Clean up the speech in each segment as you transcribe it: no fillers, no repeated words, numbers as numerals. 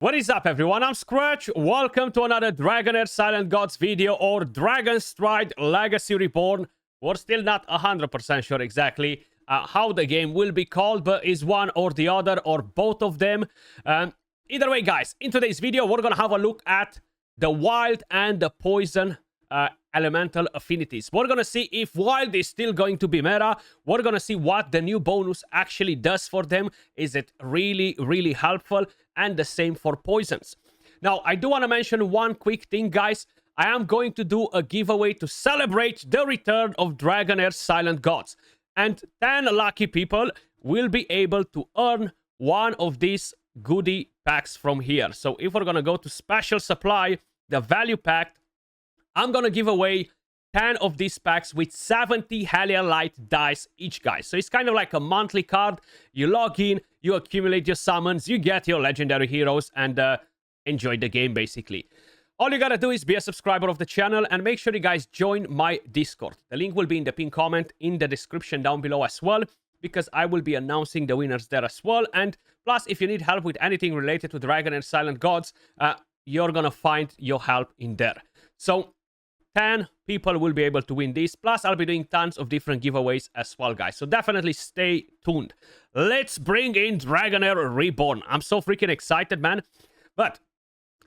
What is up, everyone? I'm Skratch. Welcome to another Dragonheir Silent Gods video, or Dragonstride Legacy Reborn. We're still not 100% sure exactly how the game will be called, but is one or the other or both of them. Either way, guys, in today's video, we're going to have a look at the wild and the poison elemental affinities. We're going to see if wild is still going to be meta. We're going to see what the new bonus actually does for them. Is it really helpful? And the same for poisons. Now, I do want to mention one quick thing, guys. I am going to do a giveaway to celebrate the return of Dragonheir Silent Gods. And 10 lucky people will be able to earn one of these goodie packs from here. So if we're going to go to special supply, the value pack, I'm going to give away 10 of these packs with 70 Hellion Light dice each, guys. So it's kind of like a monthly card. You log in, you accumulate your summons, you get your legendary heroes, and enjoy the game, basically. All you gotta do is be a subscriber of the channel, and make sure you guys join my Discord. The link will be in the pinned comment in the description down below as well, because I will be announcing the winners there as well. And plus, if you need help with anything related to Dragon and Silent Gods, you're gonna find your help in there. So 10 people will be able to win this. Plus, I'll be doing tons of different giveaways as well, guys. So definitely stay tuned. Let's bring in Dragonheir Reborn. I'm so freaking excited, man. But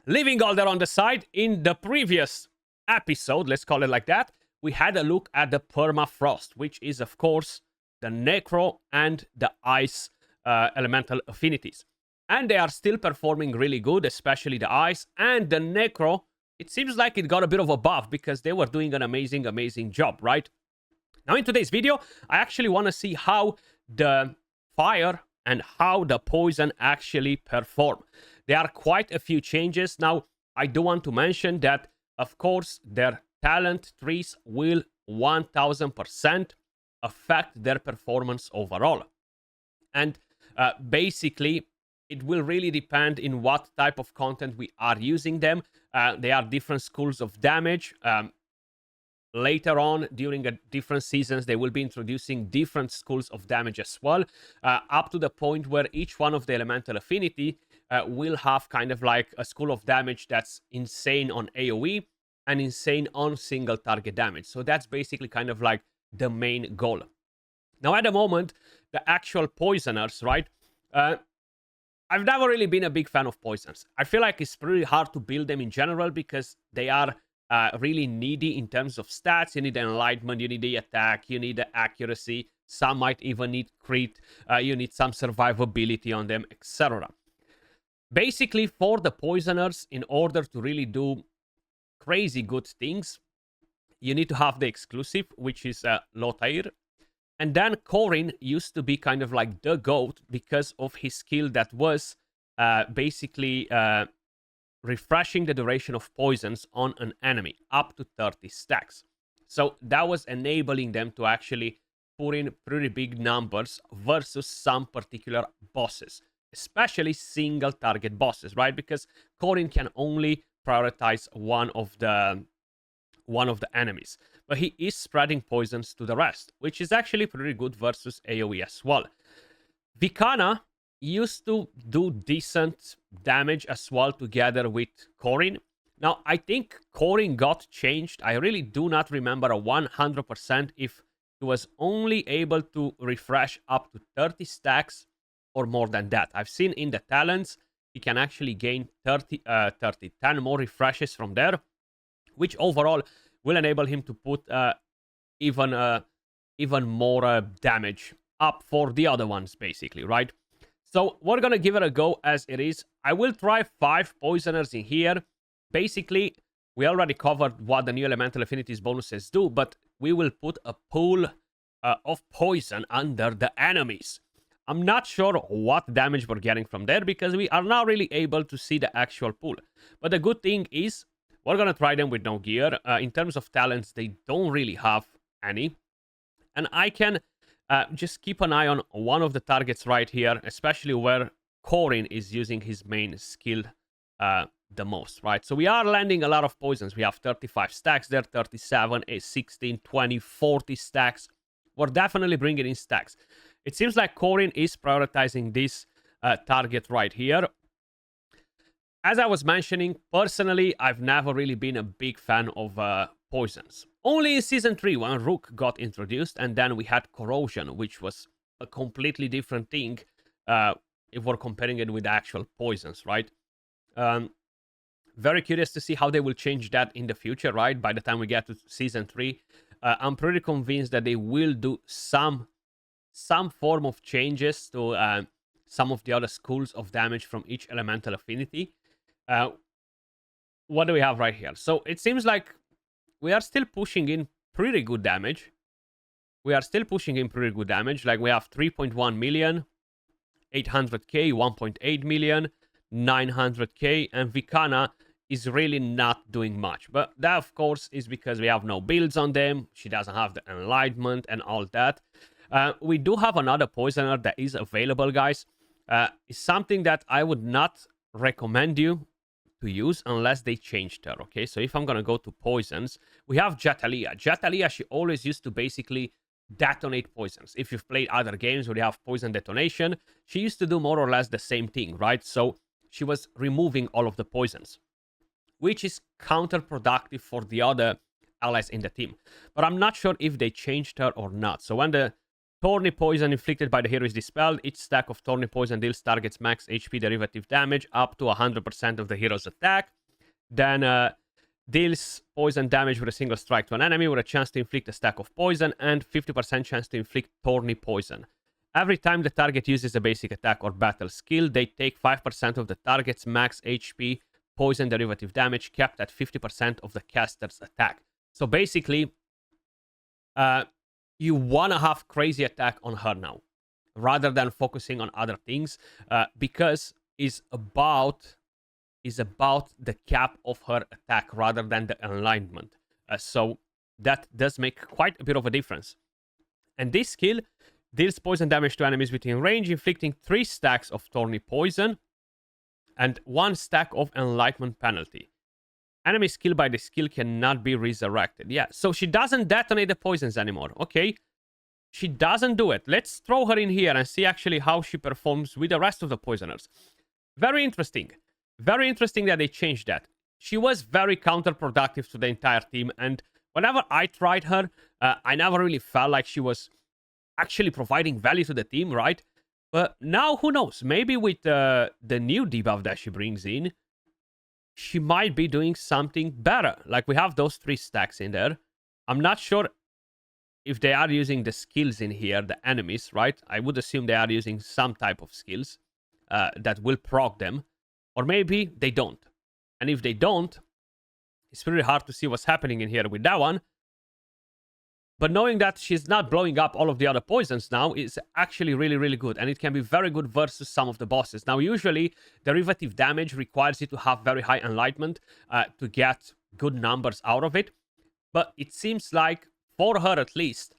leaving all that on the side, in the previous episode, let's call it like that, we had a look at the Permafrost, which is, of course, the Necro and the Ice elemental affinities. And they are still performing really good, especially the Ice and the Necro. It seems like it got a bit of a buff because they were doing an amazing job, right? Now, in today's video, I actually want to see how the fire and how the poison actually perform. There are quite a few changes. Now, I do want to mention that, of course, their talent trees will 1000% affect their performance overall. And basically, it will really depend in what type of content we are using them. There are different schools of damage. Later on, during different seasons, they will be introducing different schools of damage as well, up to the point where each one of the elemental affinity will have kind of like a school of damage that's insane on AoE and insane on single target damage. So that's basically kind of like the main goal. Now, at the moment, the actual poisoners, right? I've never really been a big fan of poisons. I feel like it's pretty hard to build them in general because they are really needy in terms of stats. You need the enlightenment, you need the attack, you need the accuracy. Some might even need crit. You need some survivability on them, etc. Basically, for the poisoners, in order to really do crazy good things, you need to have the exclusive, which is Lothair. And then Corin used to be kind of like the GOAT because of his skill that was basically refreshing the duration of poisons on an enemy up to 30 stacks. So that was enabling them to actually put in pretty big numbers versus some particular bosses, especially single target bosses, right? Because Corin can only prioritize one of the enemies, but he is spreading poisons to the rest, which is actually pretty good versus AoE as well. Vikana used to do decent damage as well together with Corin. Now, I think Corin got changed. I really do not remember 100% if he was only able to refresh up to 30 stacks or more than that. I've seen in the talents, he can actually gain 10 more refreshes from there, which overall will enable him to put even more damage up for the other ones, basically, right? So we're going to give it a go as it is. I will try 5 poisoners in here. Basically, we already covered what the new elemental affinities bonuses do, but we will put a pool of poison under the enemies. I'm not sure what damage we're getting from there because we are not really able to see the actual pool. But the good thing is, we're going to try them with no gear. In terms of talents, they don't really have any. And I can just keep an eye on one of the targets right here, especially where Corin is using his main skill the most, right? So we are landing a lot of poisons. We have 35 stacks there, 37, 16, 20, 40 stacks. We're definitely bringing in stacks. It seems like Corin is prioritizing this target right here. as I was mentioning, personally, I've never really been a big fan of poisons. Only in Season 3 when Rook got introduced, and then we had Corrosion, which was a completely different thing if we're comparing it with actual poisons, right? Very curious to see how they will change that in the future, right? By the time we get to Season 3. I'm pretty convinced that they will do some form of changes to some of the other schools of damage from each elemental affinity. What do we have right here? So it seems like we are still pushing in pretty good damage. Like we have 3.1 million, 800k, 1.8 million, 900k, and Vikana is really not doing much. But that, of course, is because we have no builds on them. She doesn't have the enlightenment and all that. We do have another poisoner that is available, guys. It's something that I would not recommend you to use unless they changed her, okay? So if I'm gonna go to poisons, we have Jatalia. Jatalia, she always used to basically detonate poisons. If you've played other games where you have poison detonation, she used to do more or less the same thing, right? So she was removing all of the poisons, which is counterproductive for the other allies in the team. But I'm not sure if they changed her or not. So when the Thorny Poison inflicted by the hero is dispelled, each stack of Thorny Poison deals targets max HP derivative damage up to 100% of the hero's attack. Then deals poison damage with a single strike to an enemy with a chance to inflict a stack of poison and 50% chance to inflict Thorny Poison. Every time the target uses a basic attack or battle skill, they take 5% of the target's max HP poison derivative damage, capped at 50% of the caster's attack. So basically, you want to have crazy attack on her now, rather than focusing on other things, because it's about the cap of her attack rather than the alignment. So that does make quite a bit of a difference. And this skill deals poison damage to enemies within range, inflicting 3 stacks of Thorny Poison and 1 stack of enlightenment penalty. Enemies killed by the skill cannot be resurrected. Yeah, so she doesn't detonate the poisons anymore. Okay, she doesn't do it. Let's throw her in here and see actually how she performs with the rest of the poisoners. Very interesting. Very interesting that they changed that. She was very counterproductive to the entire team, and whenever I tried her, I never really felt like she was actually providing value to the team, right? But now, who knows? Maybe with the new debuff that she brings in, she might be doing something better. Like, we have those 3 stacks in there. I'm not sure if they are using the skills in here, the enemies, right? I would assume they are using some type of skills that will proc them. Or maybe they don't. And if they don't, it's really hard to see what's happening in here with that one. But knowing that she's not blowing up all of the other poisons now is actually really, really good. And it can be very good versus some of the bosses. Now, usually, derivative damage requires you to have very high enlightenment to get good numbers out of it. But it seems like, for her at least,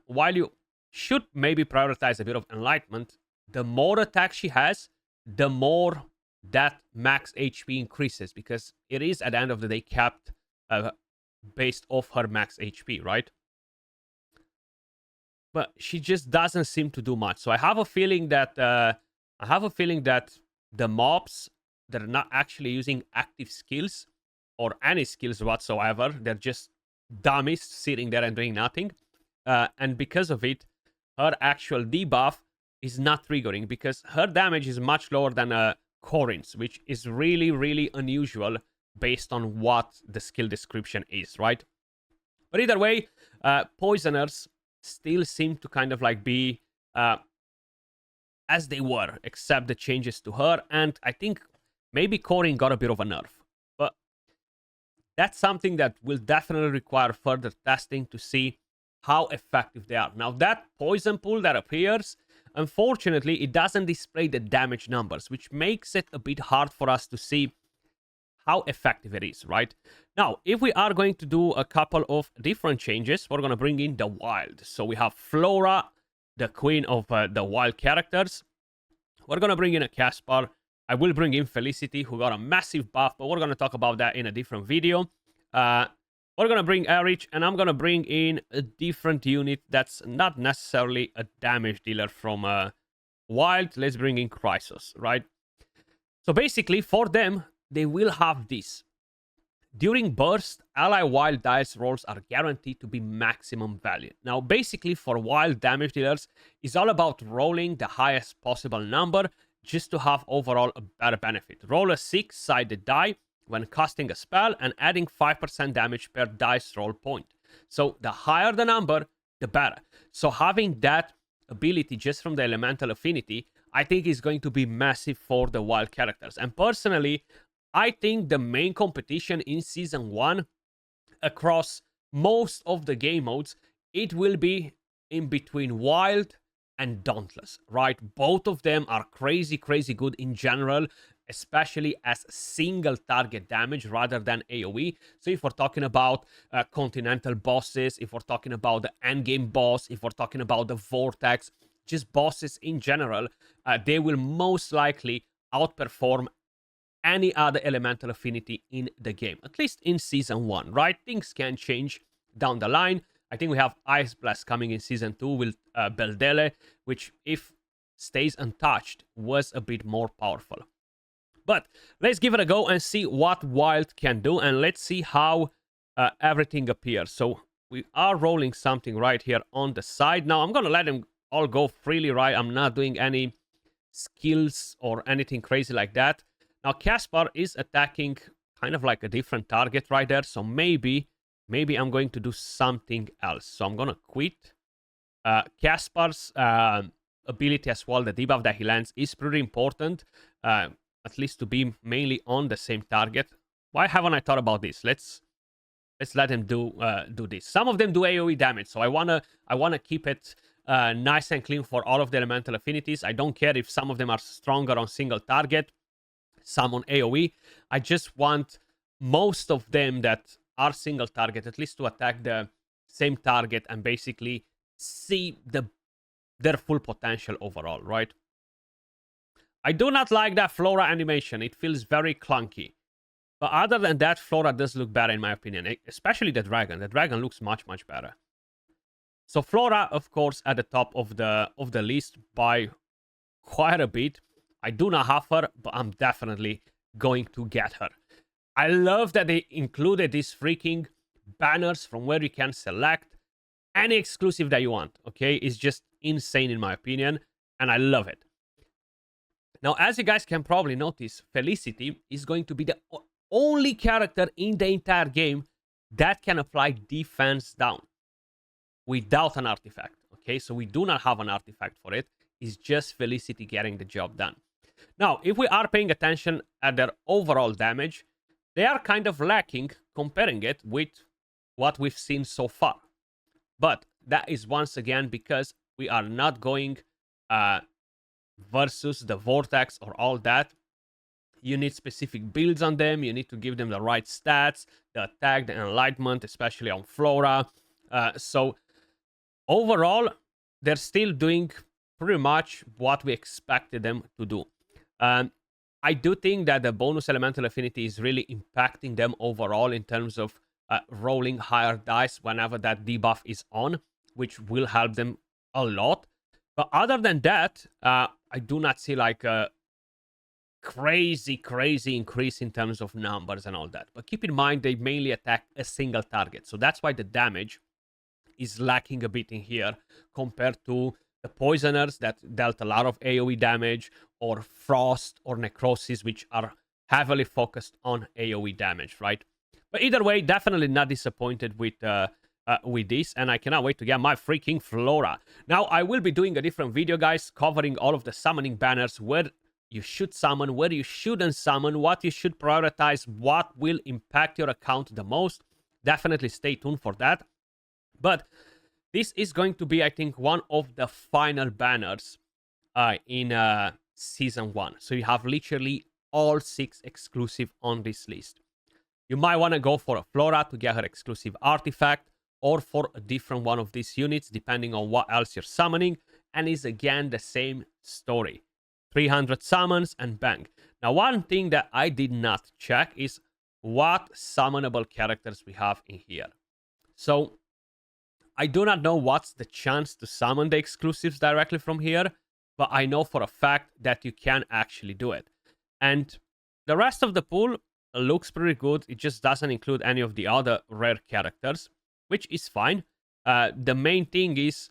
while you should maybe prioritize a bit of enlightenment, the more attack she has, the more that max HP increases. Because it is, at the end of the day, capped based off her max HP, right? But she just doesn't seem to do much. So I have a feeling that the mobs that are not actually using active skills or any skills whatsoever, they're just dummies sitting there and doing nothing. And because of it, her actual debuff is not triggering because her damage is much lower than Corin's, which is really, really unusual based on what the skill description is, right? But either way, poisoners still seem to kind of like be as they were, except the changes to her. And I think maybe Corin got a bit of a nerf. But that's something that will definitely require further testing to see how effective they are. Now, that poison pool that appears, unfortunately, it doesn't display the damage numbers, which makes it a bit hard for us to see how effective it is, right? Now, if we are going to do a couple of different changes, we're going to bring in the wild. So we have Flora, the queen of the wild characters. We're going to bring in a Caspar. I will bring in Felicity, who got a massive buff, but we're going to talk about that in a different video. We're going to bring Erich, and I'm going to bring in a different unit that's not necessarily a damage dealer from wild. Let's bring in Chrysos, right? So basically, for them, they will have this. During burst, ally wild dice rolls are guaranteed to be maximum value. Now, basically, for wild damage dealers, it's all about rolling the highest possible number just to have overall a better benefit. Roll a 6-sided die when casting a spell and adding 5% damage per dice roll point. So the higher the number, the better. So having that ability just from the elemental affinity, I think is going to be massive for the wild characters. And personally, I think the main competition in Season 1 across most of the game modes, it will be in between Wild and Dauntless, right? Both of them are crazy, crazy good in general, especially as single target damage rather than AoE. So if we're talking about continental bosses, if we're talking about the endgame boss, if we're talking about the Vortex, just bosses in general, they will most likely outperform any other elemental affinity in the game, at least in Season 1, right? Things can change down the line. I think we have Ice Blast coming in Season 2 with Beldele, which, if stays untouched, was a bit more powerful. But let's give it a go and see what Wild can do, and let's see how everything appears. So we are rolling something right here on the side. Now, I'm going to let them all go freely, right? I'm not doing any skills or anything crazy like that. Now, Caspar is attacking kind of like a different target right there. So maybe I'm going to do something else. So I'm going to quit. Caspar's ability as well, the debuff that he lands, is pretty important. At least to be mainly on the same target. Why haven't I thought about this? Let's let him do this. Some of them do AoE damage. So I wanna keep it nice and clean for all of the elemental affinities. I don't care if some of them are stronger on single target, some on AoE. I just want most of them that are single target at least to attack the same target and basically see their full potential overall, right? I do not like that Flora animation. It feels very clunky. But other than that, Flora does look better in my opinion, especially the dragon. The dragon looks much, much better. So Flora, of course, at the top of the list by quite a bit. I do not have her, but I'm definitely going to get her. I love that they included these freaking banners from where you can select any exclusive that you want, okay? It's just insane in my opinion, and I love it. Now, as you guys can probably notice, Felicity is going to be the only character in the entire game that can apply defense down without an artifact, okay? So we do not have an artifact for it. It's just Felicity getting the job done. Now, if we are paying attention at their overall damage, they are kind of lacking comparing it with what we've seen so far. But that is once again because we are not going versus the Vortex or all that. You need specific builds on them. You need to give them the right stats, the attack, the enlightenment, especially on Flora. So overall, they're still doing pretty much what we expected them to do. I do think that the bonus elemental affinity is really impacting them overall in terms of rolling higher dice whenever that debuff is on, which will help them a lot. But other than that, I do not see like a crazy increase in terms of numbers and all that. But keep in mind, they mainly attack a single target. So that's why the damage is lacking a bit in here compared to the Poisoners that dealt a lot of AoE damage, or Frost or Necrosis, which are heavily focused on AoE damage, right? But either way, definitely not disappointed with this, and I cannot wait to get my freaking Flora. Now, I will be doing a different video, guys, covering all of the summoning banners, where you should summon, where you shouldn't summon, what you should prioritize, what will impact your account the most. Definitely stay tuned for that. But this is going to be, I think, one of the final banners in Season 1. So you have literally all 6 exclusive on this list. You might want to go for a Flora to get her exclusive artifact, or for a different one of these units, depending on what else you're summoning. And it's again the same story. 300 summons and bang. Now, one thing that I did not check is what summonable characters we have in here. So I do not know what's the chance to summon the exclusives directly from here, but I know for a fact that you can actually do it. And the rest of the pool looks pretty good. It just doesn't include any of the other rare characters, which is fine. The main thing is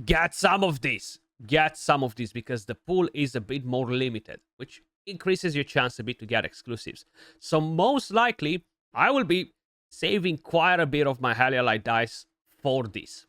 get some of these. Get some of these because the pool is a bit more limited, which increases your chance a bit to get exclusives. So most likely, I will be saving quite a bit of my Hallia dice for this.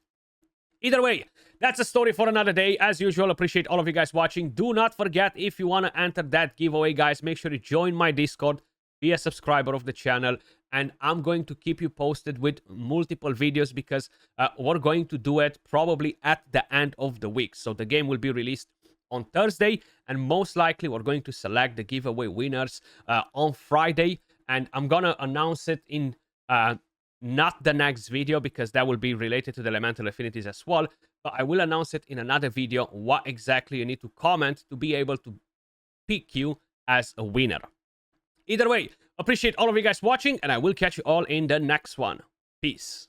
Either way, that's a story for another day. As usual, appreciate all of you guys watching. Do not forget, if you want to enter that giveaway, guys, make sure you join my Discord, be a subscriber of the channel, and I'm going to keep you posted with multiple videos because we're going to do it probably at the end of the week. So the game will be released on Thursday, and most likely we're going to select the giveaway winners on Friday, and I'm gonna announce it in not the next video because that will be related to the elemental affinities as well, but I will announce it in another video what exactly you need to comment to be able to pick you as a winner. Either way, appreciate all of you guys watching, and I will catch you all in the next one. Peace.